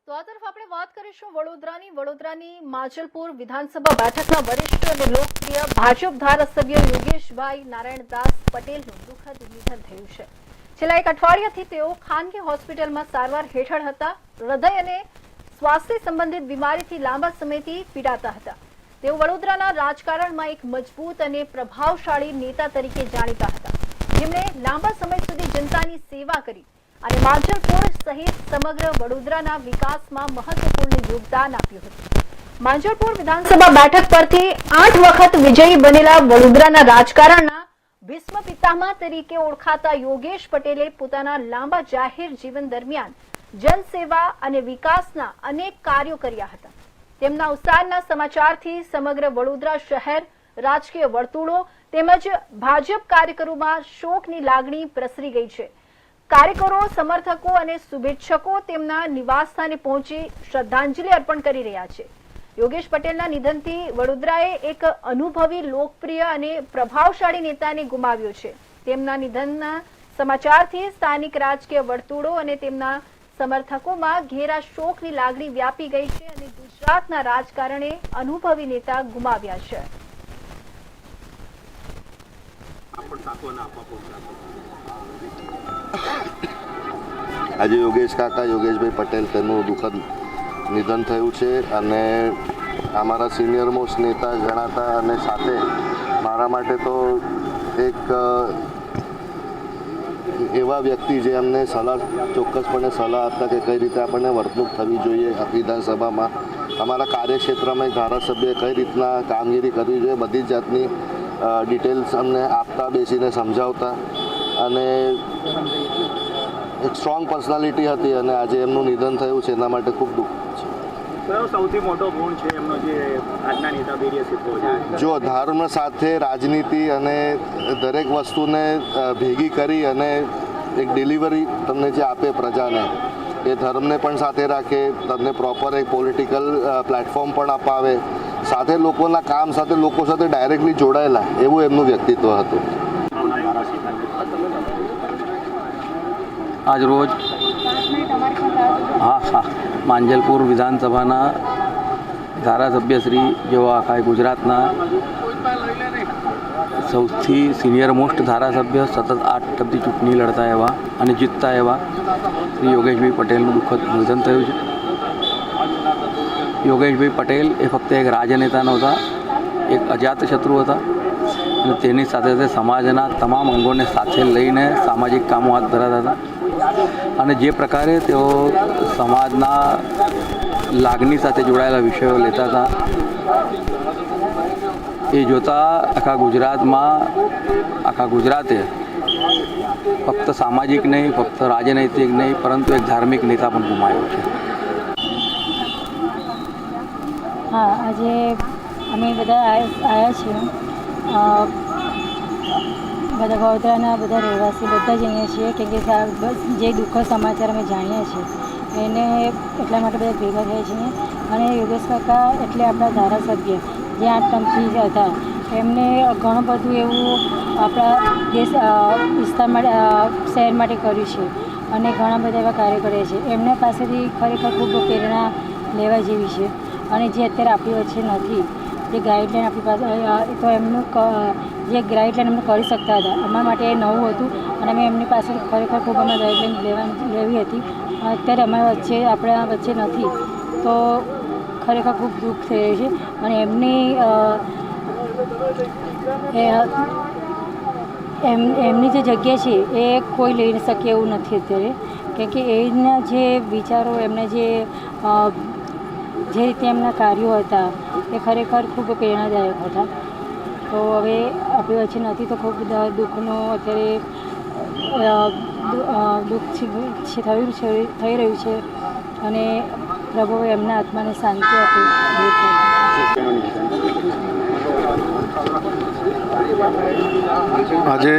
તો આ તરફ આપણે વાત કરીશું વડોદરાની માજલપુર વિધાનસભા બેઠકના વરિષ્ઠ અને લોકપ્રિય ભાજપ ધારાસભ્ય યોગેશભાઈ નારાયણદાસ પટેલનું દુઃખદ નિધન થયું છે। છેલ્લા એક અઠવાડિયાથી તેઓ ખાનગી હોસ્પિટલમાં સારવાર હેઠળ હતા। હૃદય અને સ્વાસ્થ્ય સંબંધિત બીમારીથી લાંબા સમયથી પીડાતા હતા। તેઓ વડોદરાના રાજકારણમાં એક મજબૂત અને પ્રભાવશાળી નેતા તરીકે જાણીતા હતા, જેમણે લાંબા સમય સુધી જનતાની સેવા કરી અને માંજલપુર સહિત સમગ્ર વડોદરાના વિકાસમાં મહત્વપૂર્ણ યોગદાન આપ્યું હતું। માંજલપુર વિધાનસભા બેઠક પરથી 8 વખત વિજયી બનેલા વડોદરાના રાજકારણના ભીષ્મ પિતામહ તરીકે ઓળખાતા યોગેશ પટેલે પોતાના લાંબા જાહેર જીવન દરમિયાન જનસેવા અને વિકાસના અનેક કાર્યો કર્યા હતા। તેમના અવસાનના સમાચારથી સમગ્ર વડોદરા શહેર, રાજકીય વર્તુળો તેમજ ભાજપ કાર્યકરોમાં શોકની લાગણી પ્રસરી ગઈ છે। કાર્યકરો, સમર્થકો અને શુભેચ્છકો તેમના નિવાસસ્થાને પહોંચી શ્રદ્ધાંજલિ અર્પણ કરી રહ્યા છે। યોગેશ પટેલના નિધનથી વડોદરાએ એક અનુભવી, લોકપ્રિય અને પ્રભાવશાળી નેતાને ગુમાવ્યો છે। તેમના નિધનના સમાચારથી સ્થાનિક રાજકીય વર્તુળો અને તેમના સમર્થકોમાં ઘેરા શોકની લાગણી વ્યાપી ગઈ છે અને ગુજરાતના રાજકારણે અનુભવી નેતા ગુમાવ્યા છે। આજે યોગેશભાઈ પટેલ તેનું દુઃખદ નિધન થયું છે અને અમારા સિનિયર મોસ્ટ નેતા ગણાતા અને સાથે મારા માટે તો એક એવા વ્યક્તિ જે અમને ચોક્કસપણે સલાહ આપતા કે કઈ રીતે આપણને વર્તણૂક થવી જોઈએ વિધાનસભામાં, અમારા કાર્યક્ષેત્રમાં ધારાસભ્ય કઈ રીતના કામગીરી કરવી જોઈએ, બધી જ જાતની ડિટેલ્સ અમને આપતા, બેસીને સમજાવતા અને એક સ્ટ્રોંગ પર્સનાલિટી હતી અને આજે એમનું નિધન થયું છે એના માટે ખૂબ દુઃખ છે। કયો સૌથી મોટો ગુણ છે એમનો જે આજના નેતા તરીકે સિદ્ધ છે? જો ધર્મ સાથે રાજનીતિ અને દરેક વસ્તુને ભેગી કરી અને એક ડિલિવરી તમને જે આપે પ્રજાને, એ ધર્મને પણ સાથે રાખે, તમને પ્રોપર એક પોલિટિકલ પ્લેટફોર્મ પણ અપાવે, સાથે લોકોના કામ સાથે લોકો સાથે ડાયરેક્ટલી જોડાયેલા, એવું એમનું વ્યક્તિત્વ હતું। આજ રોજ માંજલપુર વિધાનસભાના ધારાસભ્ય શ્રી જેઓ આખા ગુજરાતના સૌથી સિનિયર મોસ્ટ ધારાસભ્ય, સતત 8 ટર્મથી ચૂંટણી લડતા એવા અને જીતતા એવા શ્રી યોગેશભાઈ પટેલનું દુઃખદ નિધન થયું છે। યોગેશભાઈ પટેલ એ ફક્ત એક રાજનેતા નહોતા, એક અજાતશત્રુ હતા અને તેની સાથે સાથે સમાજના તમામ અંગોને સાથે લઈને સામાજિક કામો હાથ ધરાતા હતા અને જે પ્રકારે તેઓ સમાજના લાગણી સાથે જોડાયેલા વિષયો લેતા હતા, એ જોતાં આખા ગુજરાતે ફક્ત સામાજિક નહીં, ફક્ત રાજનૈતિક નહીં, પરંતુ એક ધાર્મિક નેતા પણ ગુમાવ્યો છે। હા, આજે અમે બધા આવ્યા છીએ, બધા વડોદરાના બધા રહેવાસી બધા જ અહીંયા છીએ, કેમ કે જે દુઃખદ સમાચાર અમે જાણ્યા છીએ એને એટલા માટે બધા ભેગા થયા છીએ। અને યોગેશ કાકા એટલે આપણા ધારાસભ્ય જે 8 ટર્મથી જ હતા, એમને ઘણું બધું એવું આપણા દેશ વિસ્તાર માટે, શહેર માટે કર્યું છે અને ઘણા બધા એવા કાર્યો કર્યા છે। એમના પાસેથી ખરેખર ખૂબ પ્રેરણા લેવા જેવી છે અને જે અત્યારે આપણી વચ્ચે નથી, જે ગાઈડલાઈન આપણી પાસે, તો એમનું જે ગાઈડલાઈન અમને કરી શકતા હતા, અમારા માટે એ નવું હતું અને અમે એમની પાસે ખરેખર ખૂબ અમે ગાઈડલાઈન લેવી હતી। અત્યારે અમારા આપણા વચ્ચે નથી, તો ખરેખર ખૂબ દુઃખ થઈ રહ્યું છે અને એમની જે જગ્યા છે એ કોઈ લઈ શકે એવું નથી અત્યારે, કેમ કે એના જે વિચારો, એમના જે રીતે એમના કાર્યો હતા એ ખરેખર ખૂબ પ્રેરણાદાયક હતા। તો હવે આપણી વચ્ચે નથી, તો ખૂબ દુઃખનું અત્યારે દુઃખ થઈ રહ્યું છે અને પ્રભુ એમના આત્માને શાંતિ આપે। આજે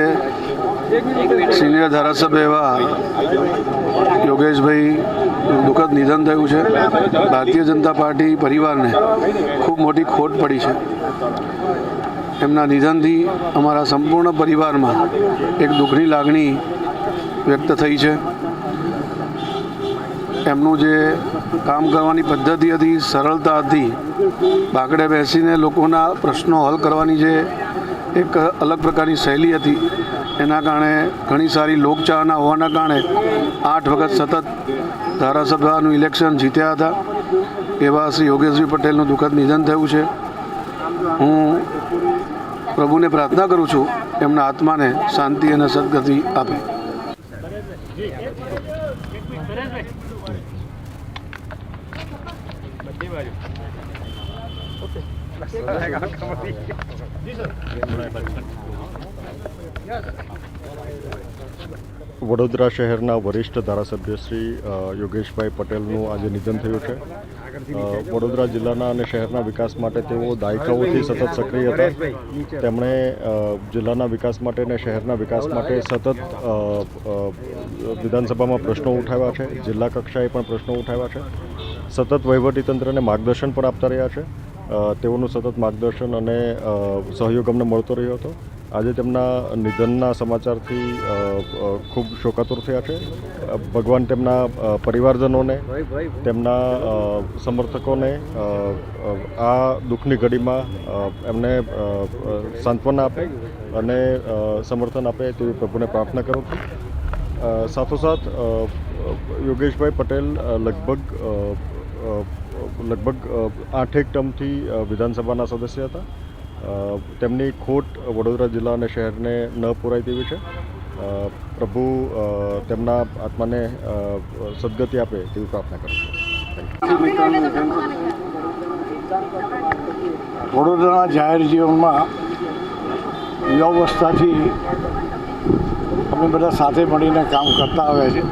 સિનિયર ધારાસભ્ય એવા યોગેશભાઈ દુઃખદ નિધન થયું છે। ભારતીય જનતા પાર્ટી પરિવારને ખૂબ મોટી ખોટ પડી છે। એમના નિધનથી અમારા સંપૂર્ણ પરિવારમાં એક દુઃખની લાગણી વ્યક્ત થઈ છે। એમનું જે કામ કરવાની પદ્ધતિ હતી, સરળતા હતી, બાકડે બેસીને લોકોના પ્રશ્નો હલ કરવાની જે એક અલગ પ્રકારની શૈલી હતી, એના કારણે ઘણી સારી લોકચાહના હોવાના કારણે 8 વખત સતત ધારાસભાનું ઇલેક્શન જીત્યા હતા એવા શ્રી યોગેશભાઈ પટેલનું દુઃખદ નિધન થયું છે. હું પ્રભુને પ્રાર્થના કરું છું એમના આત્માને શાંતિ અને સદગતિ આપે. વડોદરા શહેરના વરિષ્ઠ ધારાસભ્ય શ્રી યોગેશભાઈ પટેલનું આજે નિધન થયું છે. વડોદરા જિલ્લાના અને શહેરના વિકાસ માટે તેઓ દાયકાઓથી સતત સક્રિય હતા. તેમણે જિલ્લાના વિકાસ માટે અને શહેરના વિકાસ માટે સતત વિધાનસભામાં પ્રશ્નો ઉઠાવ્યા છે, જિલ્લા કક્ષાએ પણ પ્રશ્નો ઉઠાવ્યા છે, સતત વહીવટીતંત્રને માર્ગદર્શન પણ આપતા રહ્યા છે. તેઓનું સતત માર્ગદર્શન અને સહયોગ અમને મળતો રહ્યો હતો. આજે તેમના નિધનના સમાચારથી ખૂબ શોકાતુર થયા છે. ભગવાન તેમના પરિવારજનોને, તેમના સમર્થકોને આ દુઃખની ઘડીમાં એમને સાંત્વના આપે અને સમર્થન આપે તેવી પ્રભુને પ્રાર્થના કરું છું. સાથોસાથ યોગેશભાઈ પટેલ લગભગ 8 ટર્મથી વિધાનસભાના સદસ્ય હતા. તેમની ખોટ વડોદરા જિલ્લા અને શહેરને ન પૂરાય તેવી છે. પ્રભુ તેમના આત્માને સદગતિ આપે તેવી પ્રાર્થના કરું છું. વડોદરાના જાહેર જીવનમાં યુવાવસ્થાથી અમે બધા સાથે મળીને કામ કરતા આવ્યા છે.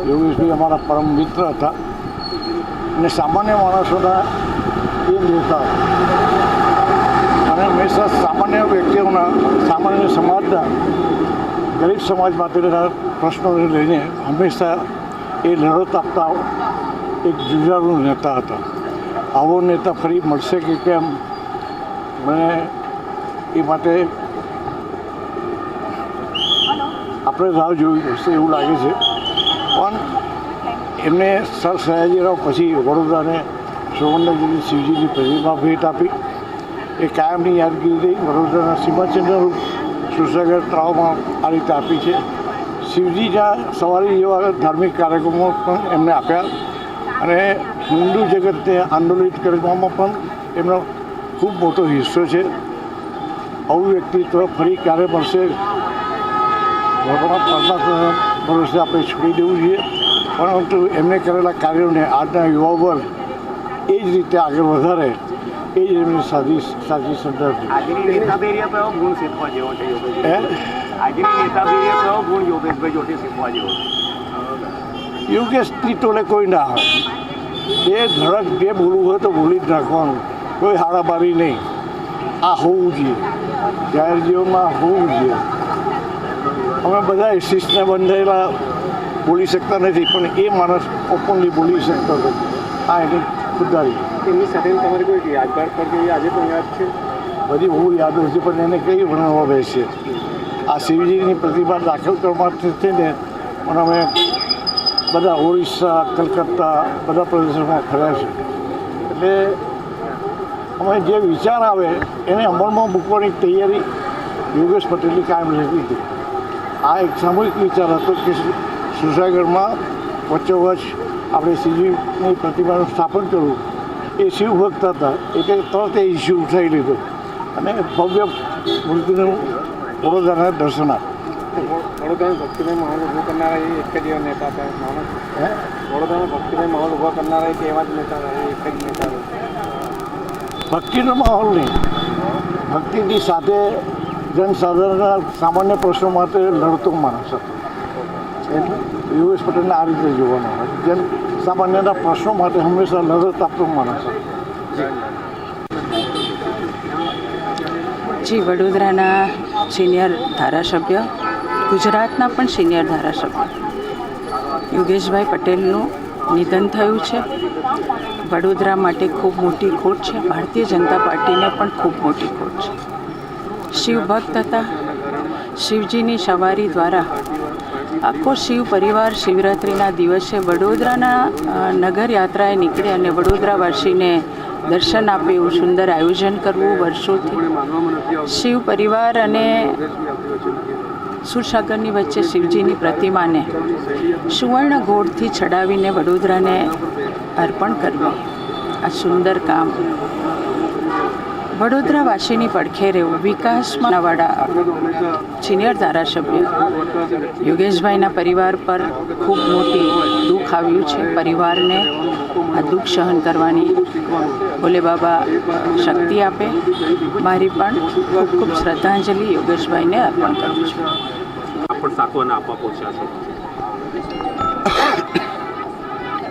યોગેશભાઈ અમારા પરમ મિત્ર હતા અને સામાન્ય માણસોના એ નેતા અને હંમેશા સામાન્ય વ્યક્તિઓના, સામાન્ય સમાજના, ગરીબ સમાજ માટેના પ્રશ્નોને લઈને હંમેશા એ લડત આપતા એક જુજારુ નેતા હતા. આવો નેતા ફરી મળશે કે કેમ, મને એ માટે આપણે રાહ જોવી પડશે એવું લાગે છે. પણ એમને સર સયાજીરાવ પછી વડોદરાને સુવર્ણગીરી શિવજીની પ્રતિમા ભેટ આપી. એ કાયમની યાદગીરી વડોદરાના સીમાચંદ્ર સુસાગર તળાવમાં આ રીતે આપી છે. શિવજીના સવારી જેવા ધાર્મિક કાર્યક્રમો પણ એમને આપ્યા અને હિન્દુ જગતને આંદોલિત કરવામાં પણ એમનો ખૂબ મોટો હિસ્સો છે. આવું વ્યક્તિત્વ ફરી ક્યારે મળશે ભગવાનના ભરોસે આપણે છોડી દેવું જોઈએ. પરંતુ એમને કરેલા કાર્યોને આજના યુવા વર્ગ એ જ રીતે આગળ વધારે એ જ એમની સાચી સંદર્ભ છે. આજની નેતાગીરીએ કયો ગુણ શીખવા જેવો છે આજની નેતાગીરીએ કયો ગુણ યોગેશભાઈ જોડે શીખવા જેવો? યોગેશની ટોલે કોઈ ના હોય. એ ધડક જે બોલવું હોય તો બોલી જ નાખવાનું, કોઈ હાડાબારી નહીં. આ હોવું જોઈએ, જાહેર જીવનમાં હોવું જોઈએ. અમે બધા શિસ્તને બંધાયેલા બોલી શકતા નથી, પણ એ માણસ ઓપનલી બોલી શકતો હતો. આ એની ખુદદારી. એમની સાથે તમારી કોઈ યાદગાર પર કે આજે પણ યાદ છે? બધી બહુ યાદો છે, પણ એને કઈ ભણાવવા બેસે. આ શિવજીની પ્રતિભા દાખલ કરવા થઈને પણ અમે બધા ઓરિસ્સા, કલકત્તા બધા પ્રદેશોમાં ફર્યા છે. એટલે અમે જે વિચાર આવે એને અમલમાં મૂકવાની તૈયારી યોગેશ પટેલની કાયમ રહેતી હતી. આ એક સામૂહિક વિચાર હતો કે સુસાગરમાં વચ્ચોવચ્ચ આપણે શિવજીની પ્રતિમાનું સ્થાપન કરવું. એ શિવ ભક્ત હતા એટલે તરત એ ઇસ્યુ ઉઠાવી લીધો અને ભવ્ય મૂર્તિનું વડોદરાના દર્શન આપ્યું. વડોદરાનો ભક્તિમય માહોલ ઊભો કરનારા એ એક જ નેતા હતા માણસ. વડોદરાનો ભક્તિમય માહોલ ઊભો કરનારા એક એવા જ નેતા હતા, એક જ નેતા હતા. ભક્તિનો માહોલ નહીં, ભક્તિની સાથે જનસાધારણના સામાન્ય પ્રશ્નો માટે લડતો માણસ હતો. એટલે યોગેશ પટેલને આ રીતે જોવાનો હોય, જન સામાન્યના પ્રશ્નો માટે હંમેશા લડત આપતો માણસ હતો. જી, વડોદરાના સિનિયર ધારાસભ્ય, ગુજરાતના પણ સિનિયર ધારાસભ્ય યોગેશભાઈ પટેલનું નિધન થયું છે. વડોદરા માટે ખૂબ મોટી ખોટ છે, ભારતીય જનતા પાર્ટીને પણ ખૂબ મોટી ખોટ છે. શિવભક્ત હતા. શિવજીની સવારી દ્વારા આખો શિવ પરિવાર શિવરાત્રિના દિવસે વડોદરાના નગર યાત્રાએ નીકળે અને વડોદરાવાસીને દર્શન આપે એવું સુંદર આયોજન કરવું વર્ષોથી. શિવ પરિવાર અને સુરસાગરની વચ્ચે શિવજીની પ્રતિમાને સુવર્ણ ઘોડથી ચડાવીને વડોદરાને અર્પણ કરવી, આ સુંદર કામ વડોદરાવાસીની પડખે રહેવું. વિકાસમાં વાળા સિનિયર ધારાસભ્ય યોગેશભાઈના પરિવાર પર ખૂબ મોટી દુઃખ આવ્યું છે. પરિવારને આ દુઃખ સહન કરવાની ભોલે બાબા શક્તિ આપે. મારી પણ ખૂબ ખૂબ શ્રદ્ધાંજલિ યોગેશભાઈને અર્પણ કરું છું.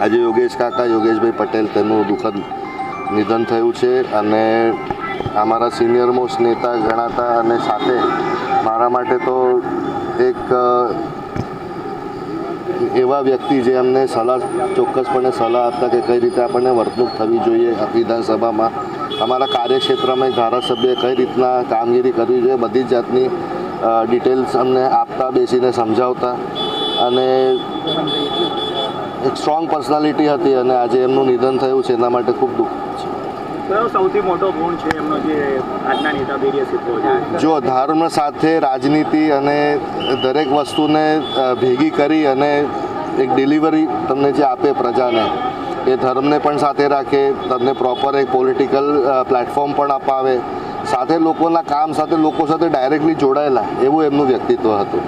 આજે યોગેશભાઈ પટેલ તેમનું દુઃખદ નિધન થયું છે અને અમારા સિનિયર મોસ્ટ નેતા ગણાતા અને સાથે મારા માટે તો એક એવા વ્યક્તિ જે અમને ચોક્કસપણે સલાહ આપતા કે કઈ રીતે આપણને વર્તણૂક થવી જોઈએ વિધાનસભામાં, અમારા કાર્યક્ષેત્રમાં એક ધારાસભ્ય કઈ રીતના કામગીરી કરવી જોઈએ, બધી જ જાતની ડિટેલ્સ અમને આપતા, બેસીને સમજાવતા અને એક સ્ટ્રોંગ પર્સનાલિટી હતી અને આજે એમનું નિધન થયું છે એના માટે ખૂબ દુઃખ છે. કયો સૌથી મોટો ગુણ છે એમનો જે આજના નેતા તરીકે સિદ્ધો છે? જો ધર્મ સાથે રાજનીતિ અને દરેક વસ્તુને ભેગી કરી અને એક ડિલિવરી તમને જે આપે પ્રજાને, એ ધર્મને પણ સાથે રાખે, તમને પ્રોપર એક પોલિટિકલ પ્લેટફોર્મ પણ અપાવે, સાથે લોકોના કામ સાથે લોકો સાથે ડાયરેક્ટલી જોડાયેલા, એવું એમનું વ્યક્તિત્વ હતું.